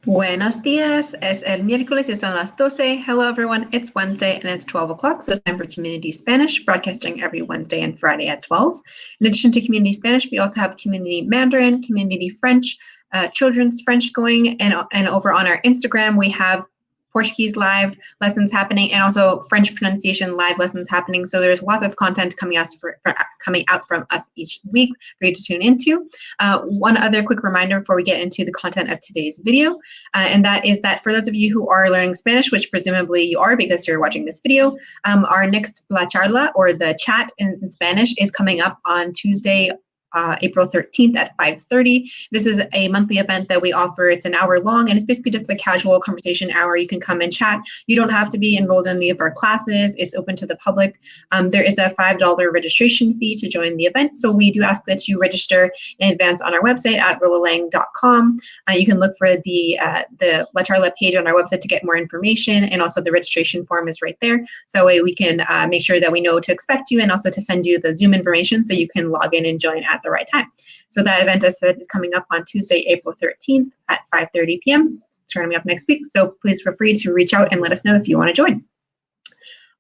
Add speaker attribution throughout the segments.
Speaker 1: Buenos días. Es el miércoles y son las 12. Hello, everyone. It's Wednesday and it's 12 o'clock, so it's time for Community Spanish, broadcasting every Wednesday and Friday at 12. In addition to Community Spanish, we also have Community Mandarin, Community French, Children's French going, and over on our Instagram, we have Portuguese live lessons happening and also French pronunciation live lessons happening. So there's lots of content coming out from us each week for you to tune into. One other quick reminder before we get into the content of today's video, and that is that for those of you who are learning Spanish, which presumably you are because you're watching this video, our next La Charla, or the chat in Spanish, is coming up on Tuesday, April 13th at 5:30. This is a monthly event that we offer. It's an hour long, and it's basically just a casual conversation hour. You can come and chat. You don't have to be enrolled in any of our classes. It's open to the public. There is a $5 registration fee to join the event, so we do ask that you register in advance on our website at rolalang.com. You can look for the La Charla page on our website to get more information, and also the registration form is right there. So that way we can make sure that we know to expect you and also to send you the Zoom information so you can log in and join at the right time. So that event, as I said, is coming up on Tuesday, April 13th at 5:30 p.m. It's coming up next week. So please feel free to reach out and let us know if you want to join.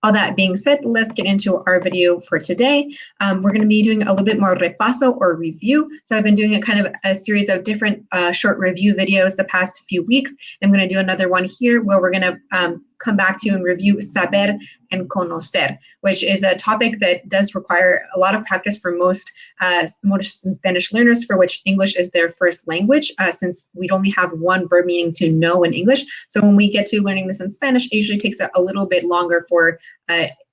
Speaker 1: All that being said, let's get into our video for today. We're going to be doing a little bit more repaso or review. So I've been doing a series of different short review videos the past few weeks. I'm going to do another one here where we're going to come back to and review Saber and Conocer, which is a topic that does require a lot of practice for most Spanish learners, for which English is their first language, since we only have one verb meaning to know in English. So when we get to learning this in Spanish, it usually takes a little bit longer for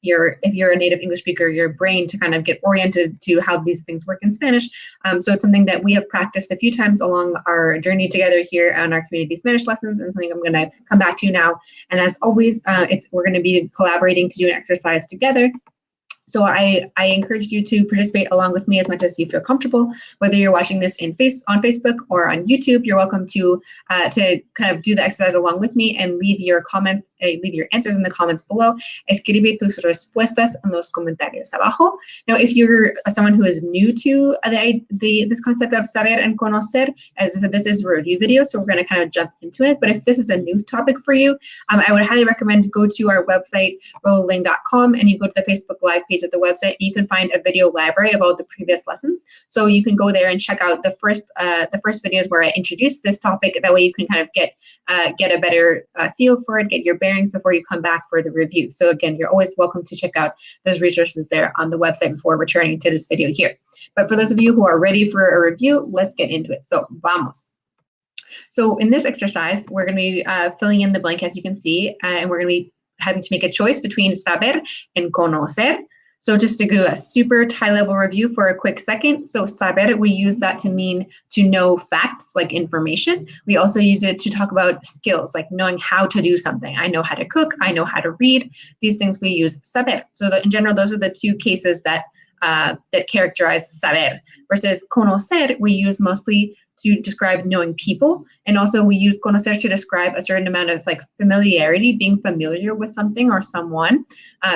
Speaker 1: if you're a native English speaker, your brain to kind of get oriented to how these things work in Spanish. So it's something that we have practiced a few times along our journey together here on our community Spanish lessons, and something I'm going to come back to now. And as always, we're going to be collaborating to do an exercise together. So I encourage you to participate along with me as much as you feel comfortable. Whether you're watching this on Facebook or on YouTube, you're welcome to kind of do the exercise along with me and leave your comments, leave your answers in the comments below. Escribe tus respuestas en los comentarios abajo. Now, if you're someone who is new to this concept of saber and conocer, as I said, this is a review video, so we're going to kind of jump into it. But if this is a new topic for you, I would highly recommend go to our website, rolalang.com, and you go to the Facebook Live page of the website. You can find a video library of all the previous lessons, so you can go there and check out the first videos where I introduced this topic. That way you can kind of get a better feel for it, get your bearings before you come back for the review. So again, you're always welcome to check out those resources there on the website before returning to this video here. But for those of you who are ready for a review, let's get into it. So vamos. So in this exercise, we're going to be filling in the blank, as you can see, and we're going to be having to make a choice between saber and conocer. So just to do a super high-level review for a quick second. So saber, we use that to mean to know facts, like information. We also use it to talk about skills, like knowing how to do something. I know how to cook. I know how to read. These things we use saber. So in general, those are the two cases that characterize saber. Versus conocer, we use mostly to describe knowing people, and also we use conocer to describe a certain amount of familiarity, being familiar with something or someone.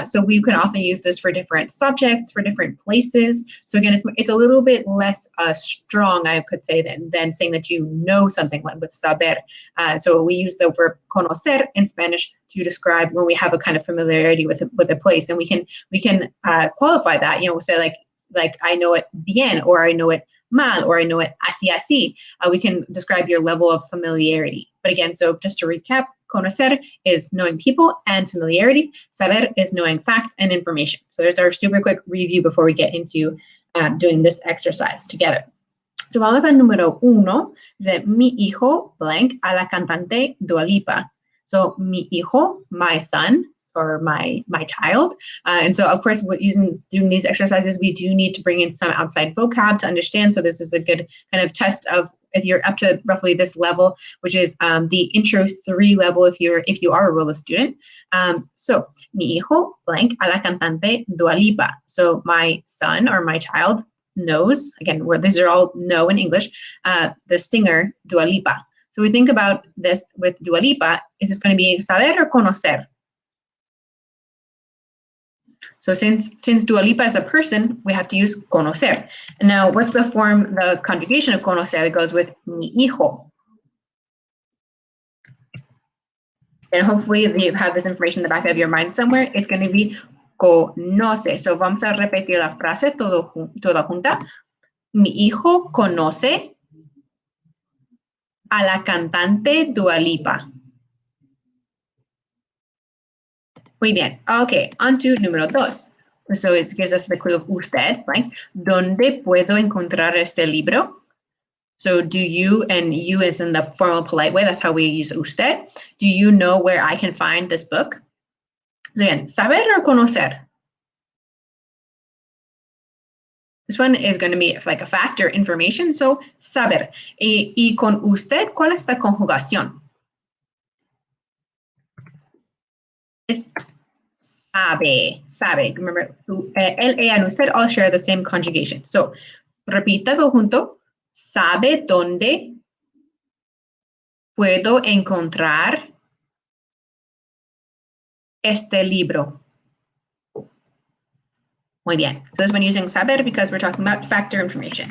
Speaker 1: So we can often use this for different subjects, for different places. So again, it's a little bit less strong, I could say, than saying that you know something, like with saber. So we use the verb conocer in Spanish to describe when we have a kind of familiarity with a place, and we can qualify that. Say like I know it bien, or I know it mal, or I know it así. We can describe your level of familiarity. But again, so just to recap, conocer is knowing people and familiarity. Saber is knowing fact and information. So there's our super quick review before we get into doing this exercise together. So vamos al número 1. Dice, mi hijo blank a la cantante Dua Lipa. So mi hijo, my son, or my child. And so, of course, doing these exercises, we do need to bring in some outside vocab to understand. So this is a good kind of test of if you're up to roughly this level, which is the intro 3 level if you are a Rola student. So, mi hijo blank a la cantante Dua Lipa. So my son or my child knows, again, where these are all know in English, the singer Dua Lipa. So we think about this with Dua Lipa, is this going to be saber or conocer? So since Dua Lipa is a person, we have to use conocer. And now, what's the conjugation of conocer that goes with mi hijo? And hopefully you have this information in the back of your mind somewhere. It's going to be conoce. So vamos a repetir la frase toda junta. Mi hijo conoce a la cantante Dua Lipa. Muy bien. Okay, on to número 2. So it gives us the clue of usted, right? ¿Dónde puedo encontrar este libro? So do you, and you is in the formal polite way, that's how we use usted. Do you know where I can find this book? So again, saber or conocer? This one is going to be like a fact or information, so saber. Y con usted, ¿cuál es la conjugación? Es sabe. Remember, él, ella, and usted all share the same conjugation. So, repita todo junto. ¿Sabe dónde puedo encontrar este libro? Muy bien. So this one using saber because we're talking about factor information.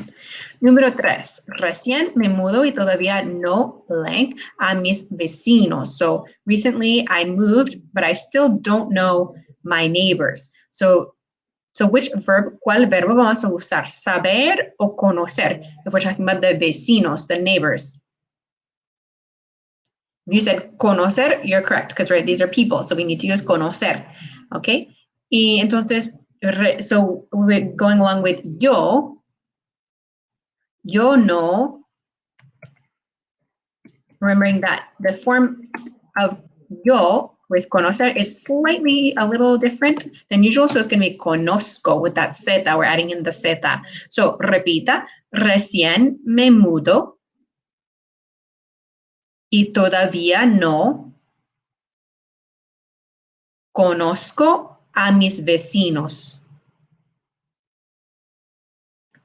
Speaker 1: Número 3. Recién me mudo y todavía no blank a mis vecinos. So recently I moved, but I still don't know my neighbors. So which verb, ¿cuál verbo vamos a usar? Saber o conocer? If we're talking about the vecinos, the neighbors. If you said conocer, you're correct, because right, these are people, so we need to use conocer. Okay? Y entonces, so we're going along with yo no, remembering that the form of yo with conocer is slightly a little different than usual, so it's going to be conozco with that zeta, we're adding in the zeta. So repita, recién me mudo y todavía no conozco a mis vecinos.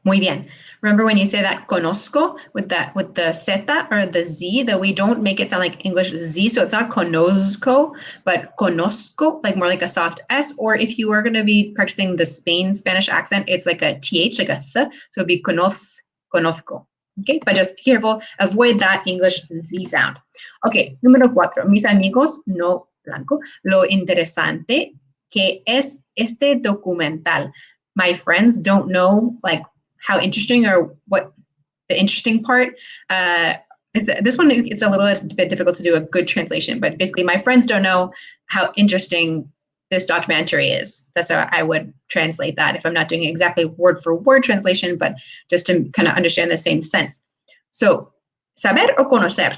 Speaker 1: Muy bien. Remember when you say that conozco with the zeta or the z, that we don't make it sound like English z, so it's not conozco, but conozco, like more like a soft s, or if you are going to be practicing the Spanish accent, it's like a th, like a th, so it'd be conozco. Okay, but just be careful, avoid that English z sound. Okay, número 4. Mis amigos no blanco. Lo interesante que es este documental. My friends don't know like how interesting or what the interesting part is. This one, it's a little bit difficult to do a good translation, but basically my friends don't know how interesting this documentary is. That's how I would translate that if I'm not doing exactly word for word translation, but just to kind of understand the same sense. So, saber o conocer?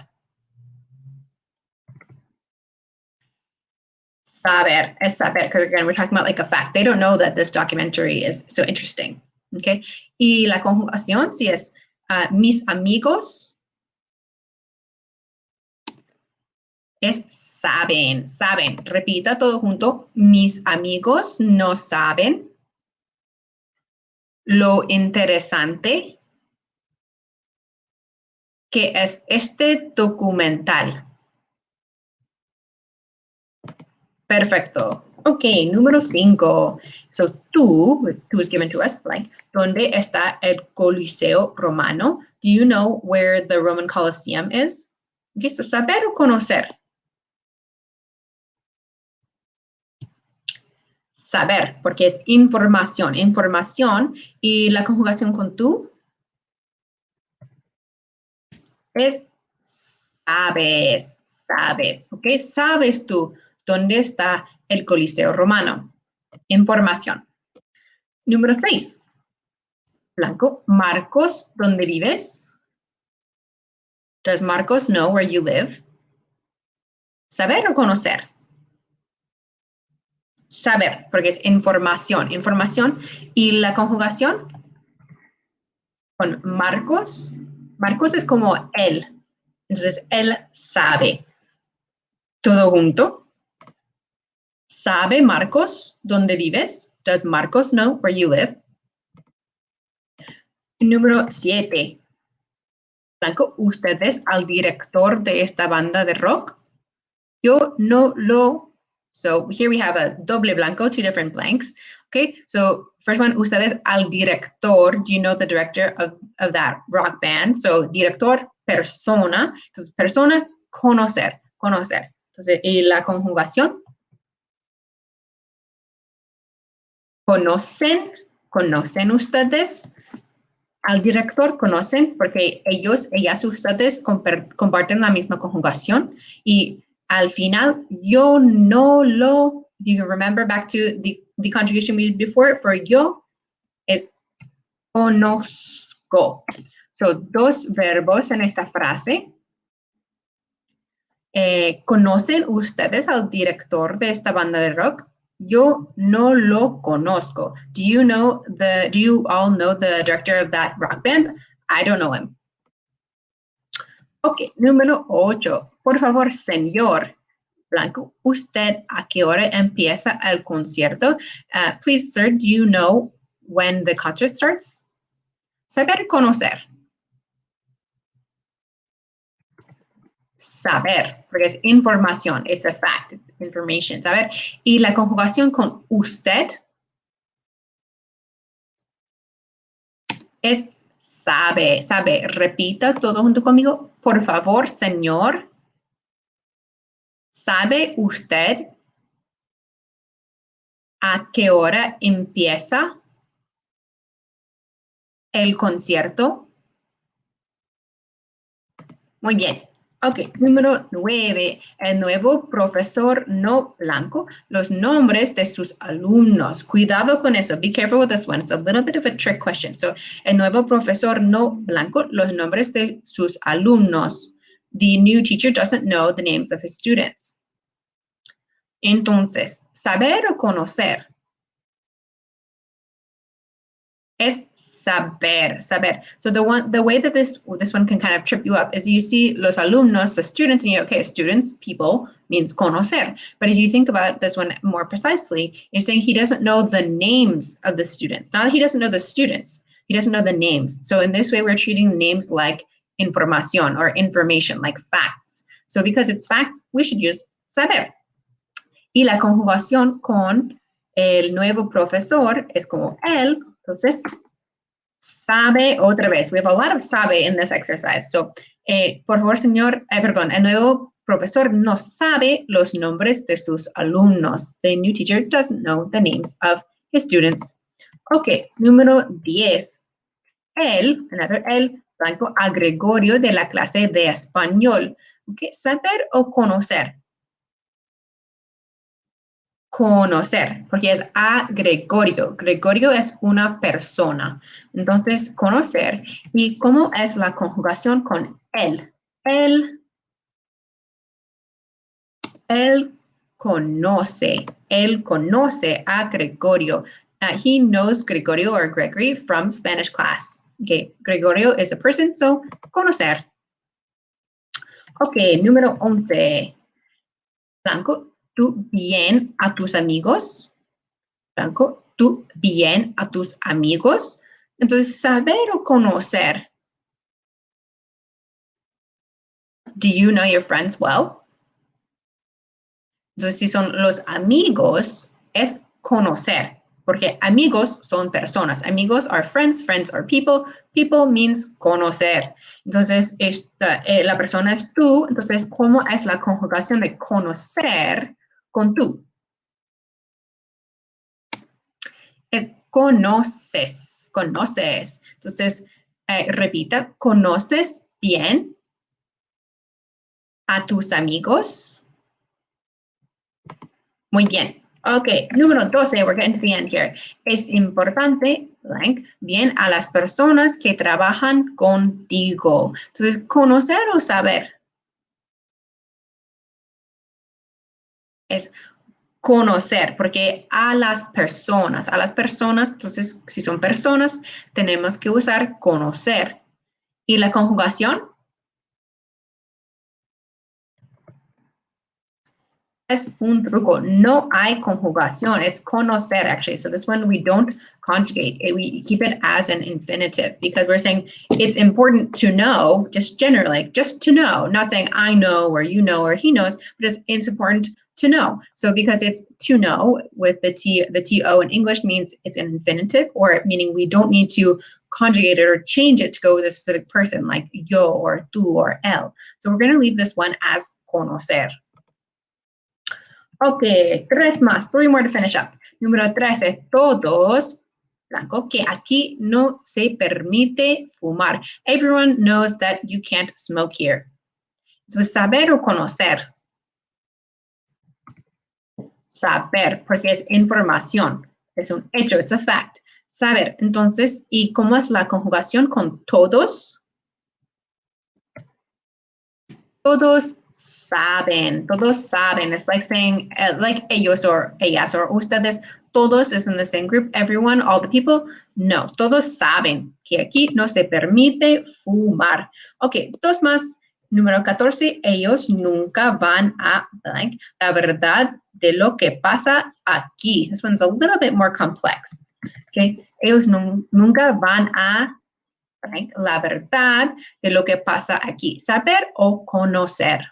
Speaker 1: Saber, es saber, because again, we're talking about like a fact. They don't know that this documentary is so interesting. Okay. Y la conjugación, si es mis amigos, es saben. Repita todo junto. Mis amigos no saben lo interesante que es este documental. Perfecto. Okay, número 5. So tú is given to us, blank. ¿Dónde está el Coliseo Romano? Do you know where the Roman Colosseum is? Okay, so saber o conocer? Saber, porque es información. Y la conjugación con tú es sabes, ¿ok? Sabes tú dónde está el Coliseo Romano. Información. Número 6. Blanco. Marcos, ¿dónde vives? Does Marcos know where you live? Saber o conocer? Saber, porque es información. Y la conjugación con Marcos. Marcos es como él. Entonces, él sabe. Todo junto. ¿Sabe Marcos dónde vives? Does Marcos know where you live? Número 7. Blanco, ¿usted es el director de esta banda de rock? Yo no lo. So here we have a doble blanco, 2 different blanks. Okay, so first one, usted es el director. Do you know the director of that rock band? So director, persona. Entonces, persona, conocer. Entonces, y la conjugación. ¿Conocen ustedes al director? ¿Conocen? Porque ellas, ustedes comparten la misma conjugación. Y al final, yo no lo, you can remember back to the conjugation we did before, for yo es conozco. So, dos verbos en esta frase. ¿Conocen ustedes al director de esta banda de rock? Yo no lo conozco. Do you all know the director of that rock band? I don't know him. Ok, número 8. Por favor, señor Blanco, ¿usted a qué hora empieza el concierto? Please, sir, do you know when the concert starts? Saber, conocer. Saber, porque es información, it's a fact, it's information, saber. Y la conjugación con usted es sabe. Repita todo junto conmigo. Por favor, señor, ¿sabe usted a qué hora empieza el concierto? Muy bien. Ok, número 9. El nuevo profesor no blanco, los nombres de sus alumnos. Cuidado con eso. Be careful with this one. It's a little bit of a trick question. So, el nuevo profesor no blanco, los nombres de sus alumnos. The new teacher doesn't know the names of his students. Entonces, saber o conocer es saber. So the way that this one can kind of trip you up is you see los alumnos, the students, and you okay, students, people means conocer. But if you think about this one more precisely, you're saying he doesn't know the names of the students. Not that he doesn't know the students, he doesn't know the names. So in this way, we're treating names like información or information, like facts. So because it's facts, we should use saber. Y la conjugación con el nuevo profesor es como él. Entonces, sabe otra vez. We have a lot of sabe in this exercise. So, por favor, señor, el nuevo profesor no sabe los nombres de sus alumnos. The new teacher doesn't know the names of his students. Ok, número 10. El blanco a Gregorio de la clase de español. Okay, saber o conocer. Conocer, porque es a Gregorio. Gregorio es una persona. Entonces, conocer. ¿Y cómo es la conjugación con él? Él conoce. Él conoce a Gregorio. He knows Gregorio or Gregory from Spanish class. Okay, Gregorio is a person, so conocer. Ok, número 11. Blanco. ¿Tú bien a tus amigos? Blanco, ¿tú bien a tus amigos? Entonces, saber o conocer. Do you know your friends well? Entonces, si son los amigos, es conocer, porque amigos son personas. Amigos are friends, friends are people. People means conocer. Entonces, la persona es tú. Entonces, ¿cómo es la conjugación de conocer con tú? Es conoces. Entonces, repita, ¿conoces bien a tus amigos? Muy bien. Ok, número 12, we're getting to the end here. Es importante, blank, bien a las personas que trabajan contigo. Entonces, ¿conocer o saber? Es conocer, porque a las personas, entonces, si son personas, tenemos que usar conocer. ¿Y la conjugación? Es un truco. No hay conjugación. It's conocer, actually. So this one, we don't conjugate. We keep it as an infinitive because we're saying it's important to know, just generally, just to know, not saying I know or you know or he knows, but it's important to know. So because it's to know with the TO in English means it's an infinitive, or meaning we don't need to conjugate it or change it to go with a specific person like yo or tú or él. So we're going to leave this one as conocer. Ok, 3 más, 3 more to finish up. Número 13, todos, blanco, que aquí no se permite fumar. Everyone knows that you can't smoke here. Entonces, saber o conocer. Saber, porque es información, es un hecho, it's a fact. Saber, entonces, ¿y cómo es la conjugación con todos? Todos saben, todos saben. It's like saying, like ellos or ellas or ustedes, todos is in the same group, everyone, all the people. No, todos saben que aquí no se permite fumar. Ok, dos más. Número 14, ellos nunca van a blank. La verdad de lo que pasa aquí. This one's a little bit more complex. Okay, ellos nunca van a blank. La verdad de lo que pasa aquí. Saber o conocer.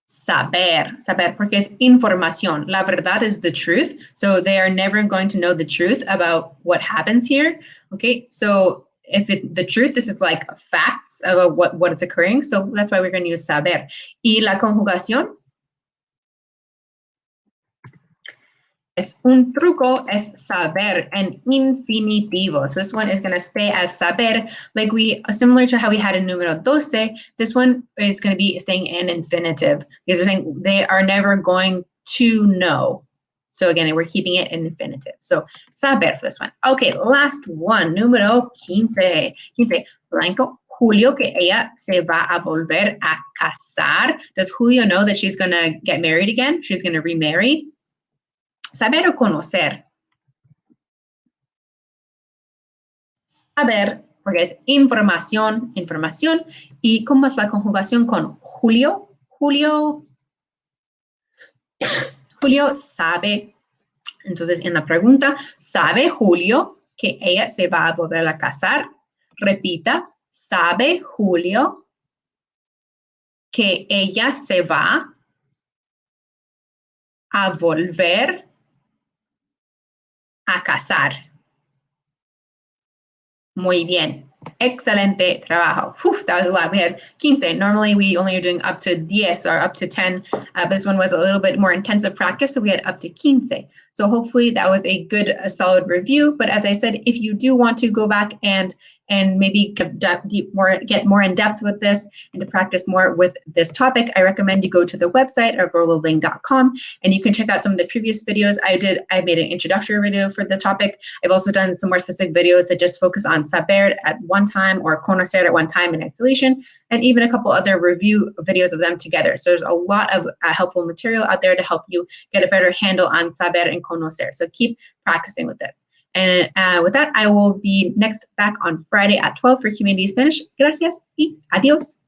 Speaker 1: Saber, porque es información. La verdad is the truth. So they are never going to know the truth about what happens here. Okay, so if it's the truth, this is like facts about what is occurring. So that's why we're going to use saber. Y la conjugación es un truco, es saber, en infinitivo. So this one is going to stay as saber, like similar to how we had in número 12, this one is going to be staying in infinitive, because we're saying they are never going to know. So again, we're keeping it in infinitive. So saber for this one. Okay, last one, número 15. 15, blanco. Julio, que ella se va a volver a casar. Does Julio know that she's going to get married again? She's going to remarry? Saber o conocer. Saber, porque es información, información. ¿Y cómo es la conjugación con Julio? Julio sabe. Entonces, en la pregunta, ¿sabe Julio que ella se va a volver a casar? Repita, ¿sabe Julio que ella se va a volver a casar? Muy bien. Excelente trabajo. That was a lot. We had 15. Normally, we only are doing up to 10 or up to 10. But this one was a little bit more intensive practice, so we had up to 15. So hopefully that was a good, solid review. But as I said, if you do want to go back and maybe get more in depth with this and to practice more with this topic, I recommend you go to the website at rolalang.com, and you can check out some of the previous videos I did. I made an introductory video for the topic. I've also done some more specific videos that just focus on saber at one time or conocer at one time in isolation, and even a couple other review videos of them together. So there's a lot of helpful material out there to help you get a better handle on saber and conocer. So keep practicing with this. And with that, I will be next back on Friday at 12 for Community Spanish. Gracias y adiós.